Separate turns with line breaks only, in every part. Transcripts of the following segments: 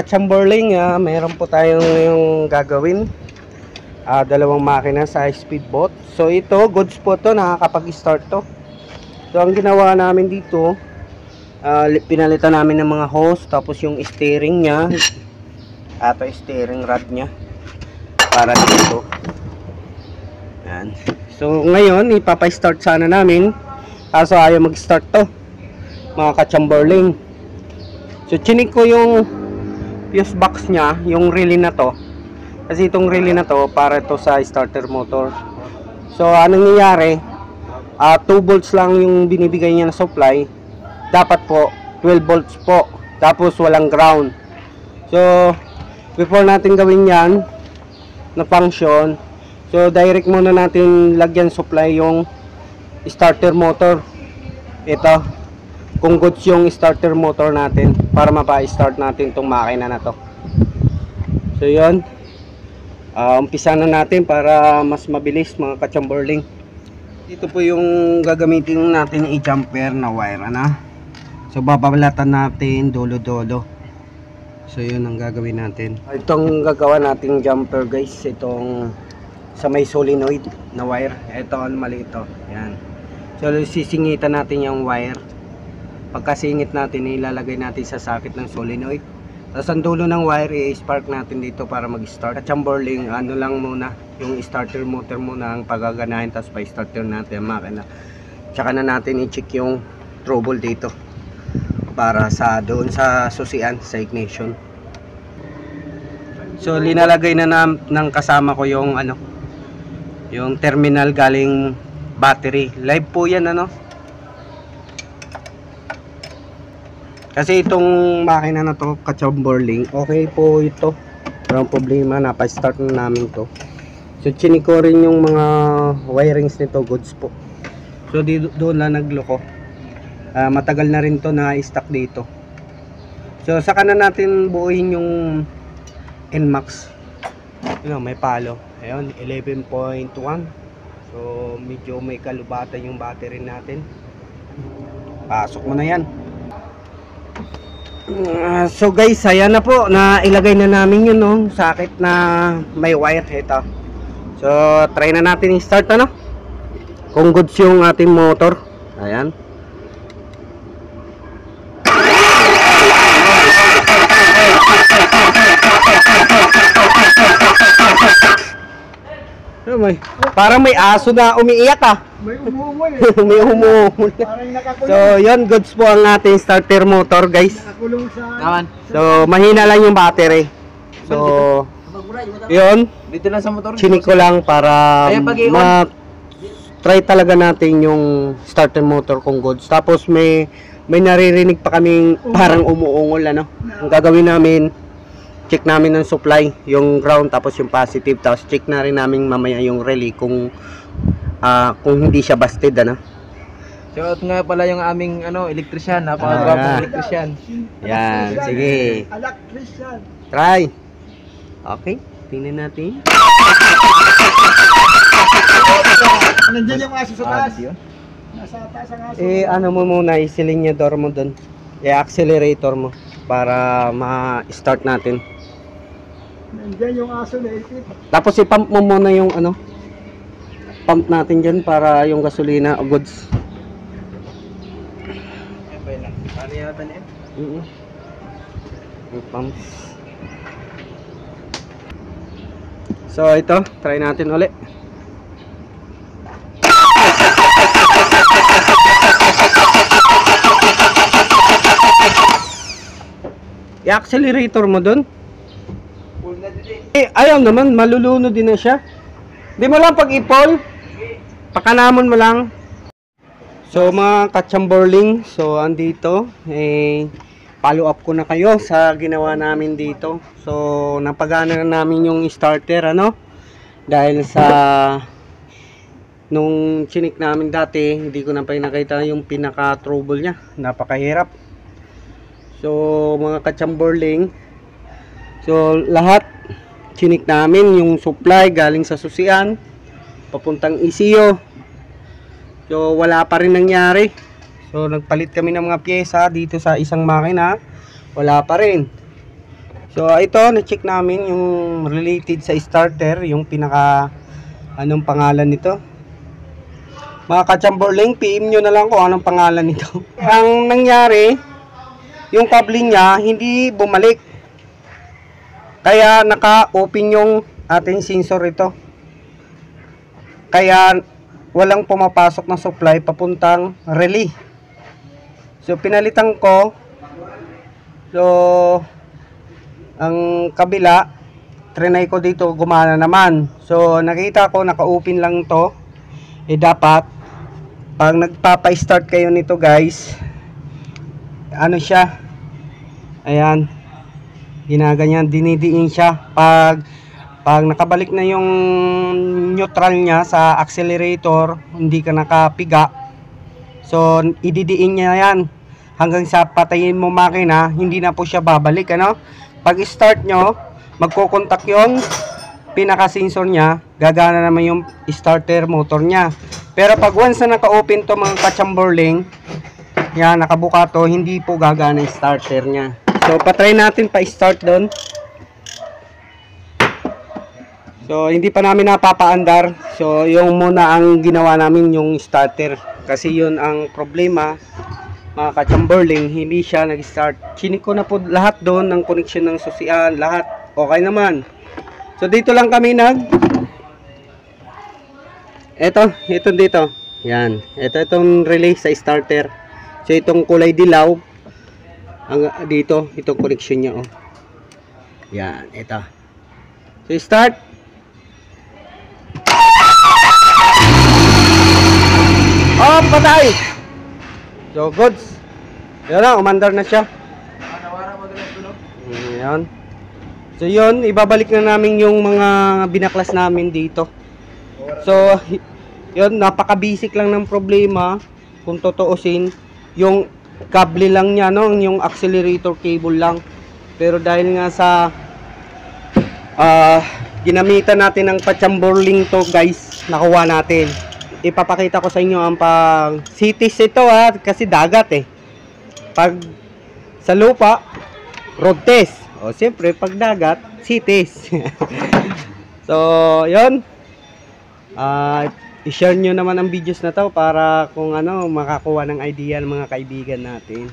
ka-chamberling, mayroon po tayong yung gagawin. Dalawang makina sa speedboat. So ito, goods po to, nakakapag-start to. So ang ginawa namin dito, pinalitan namin ng mga hose, tapos yung steering nya, steering rod nya para dito. Yan. So ngayon, ipapa-start sana namin, kaso ayaw mag-start to, mga ka-chamberling. So chinik ko yung fuse box nya, yung relay na to, kasi itong relay na to para to sa starter motor. So anong nangyayari, 2 volts lang yung binibigay niya na supply, dapat po 12 volts po, tapos walang ground. So before natin gawin yan na function, so direct muna natin lagyan supply yung starter motor. Ito, kung goods yung starter motor natin para mapa-start natin itong makina na to. So yun, umpisa na natin para mas mabilis, mga ka-chamberling. Ito po yung gagamitin natin i-jumper na wire, so babalatan natin dolo-dolo. So yun ang gagawin natin. Itong gagawa nating jumper guys, itong sa may solenoid na wire. Ito ang mali ito, yan. So sisingitan natin yung wire. Pagkasingit natin, ilalagay natin sa socket ng solenoid. Tapos ang dulo ng wire, i-spark natin dito para mag-start. Chamberling, ano lang muna, yung starter motor muna ang pagaganahin, tapos pa-starter natin ang makina. Tsaka na natin i-check yung trouble dito para sa doon sa susian, sa ignition. So linalagay na ng kasama ko yung yung terminal galing battery. Live po yan, kasi itong makina na to, ka-chamberling, okay po ito, walang problema, napa-start na namin to. So chinik ko rin yung mga wirings nito, goods po. So doon lang nagloko, matagal na rin to na stock dito. So saka na natin buuin yung NMAX. May palo, ayun, 11.1. so medyo may kalubatan yung battery natin. Pasok mo na yan. So guys, ayan na po, na ilagay na namin yun, socket na may wire. Ito, so try na natin i-start, kung goods yung ating motor. Ayan. Parang may aso na umiiyak, may umumol. May umumol. So yun, goods po ang ating starter motor guys. So mahina lang yung battery. So yun, dito lang sa motor, chinik ko lang para try talaga natin yung starter motor kung goods. Tapos may naririnig pa kaming parang umuungol. Ang gagawin namin, check namin ng supply, yung ground tapos yung positive, tapos check na rin namin mamaya yung relay kung hindi siya busted.
Shout nga pala yung aming electrician, napakagwapong electrician.
Yan, sige. Try. Okay, tingnan natin.
Nandiyan yung aso sa taas.
Nasa taas ang aso. Ano mo muna, i-cylinder mo doon. I-accelerator mo para ma-start natin. Nandiyan yung aso na ipit. Tapos i-pump mo muna yung pump natin dyan para yung gasolina o goods.
Ano yata niya?
Yung pump. So ito, try natin ulit. I-accelerator mo dun. Ayaw naman, maluluno din na siya. Di mo lang pag-ipol, pakanamon mo lang. So mga ka-chamberling, so andito, follow up ko na kayo sa ginawa namin dito. So napagana na namin yung starter, dahil sa nung chinik namin dati, hindi ko na pinakita yung pinaka trouble nya, napakahirap. So mga ka-chamberling, so lahat chinik namin, yung supply galing sa susian papuntang ECU. So wala pa rin nangyari. So nagpalit kami ng mga pyesa dito sa isang makina, wala pa rin. So ito, na-check namin yung related sa starter, yung pinaka anong pangalan nito. Mga ka-chamberling, PM nyo na lang kung anong pangalan nito. Ang nangyari, yung kable niya hindi bumalik. Kaya naka-open yung ating sensor ito. Kaya walang pumapasok na supply papuntang relay. So pinalitan ko. So ang kabila, trinay ko dito, gumana naman. So nakita ko naka-open lang to. Dapat pag nagpapa-start kayo nito guys, ano siya, ayan, ginaganyan, dinidiin siya. Pag nakabalik na yung neutral niya sa accelerator, hindi ka nakapiga, so ididiin niya yan hanggang sa patayin mo makina, hindi na po siya babalik, ano. Pag start nyo, magkokontak yung pinaka sensor niya, gagana naman yung starter motor niya. Pero pag once na naka-open to mga ka-chamberling, yan, nakabuka to, hindi po gagana yung starter niya. So patry natin pa-start doon. So hindi pa namin napapaandar. So yung muna ang ginawa namin yung starter, kasi yun ang problema mga ka-chamberling, hindi siya nag-start. Chinik ko na po lahat doon ng connection ng susian, lahat okay naman. So dito lang kami ito dito. Yan. Itong relay sa starter. So itong kulay dilaw dito, itong connection niya, oh. Yan, ito. So start. Oh, patay. So goods. Yan na, umandar na siya. Yan. So yun, ibabalik na namin yung mga binaklas namin dito. So yun, napaka-basic lang ng problema kung totoosin. Yung kable lang niya, no, yung accelerator cable lang. Pero dahil nga sa ginamitan natin ng pa-chamberling to guys, nakuha natin. Ipapakita ko sa inyo ang pang cities ito, kasi dagat eh. Pag sa lupa, road test. O siyempre pag dagat, cities. So yun, i-share nyo naman ang videos na to para kung ano, makakuha ng idea ng mga kaibigan natin.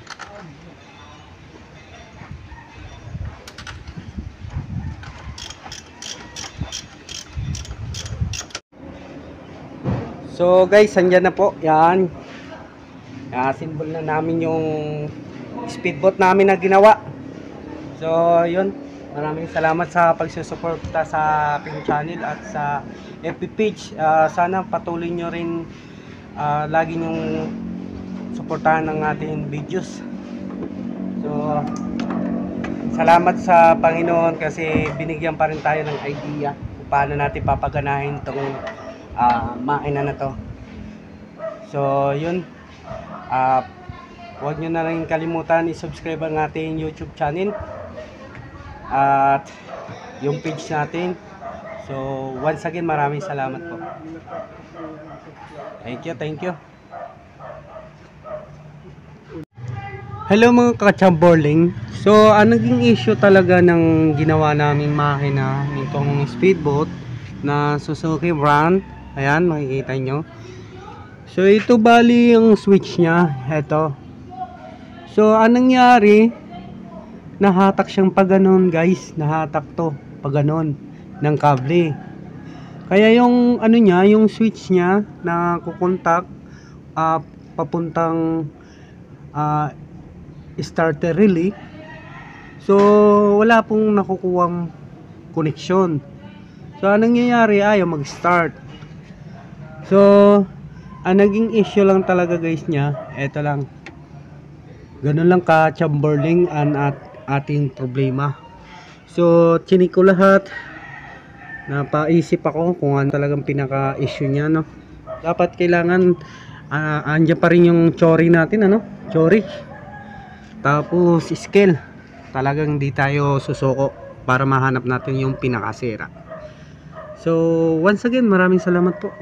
So guys, andyan na po. Yan. Symbol na namin yung speedboat namin na ginawa. So yun, maraming salamat sa pagsusuporta sa aking channel at sa FB page. Sana patuloy nyo rin lagi nyong suportahan ng ating videos. So salamat sa Panginoon kasi binigyan pa rin tayo ng idea kung paano natin papaganahin itong makina na to. So yun, huwag nyo na rin kalimutan i-subscribe ang ating YouTube channel at yung page natin. So once again, maraming salamat po. Thank you. Hello mga ka-chamberling. So naging issue talaga ng ginawa namin makina nitong speedboat na Suzuki brand. Ayan, makikita nyo. So ito bali yung switch nya, ito. So anong nangyari, nahatak siyang paganon guys, nahatak to paganon ng kable. Kaya yung ano nya, yung switch nya na kukontak papuntang starter relay, so wala pong nakukuwang connection. So anong nangyayari, ayaw mag-start. So naging issue lang talaga guys nya, eto lang, ganun lang ka chamberling at ating problema. So chinik ko lahat, napaisip ako kung ano talagang pinaka issue nya, no. Dapat kailangan andyan pa rin yung chori natin, ano, chori, tapos scale. Talagang di tayo susuko para mahanap natin yung pinakasira. So once again, maraming salamat po.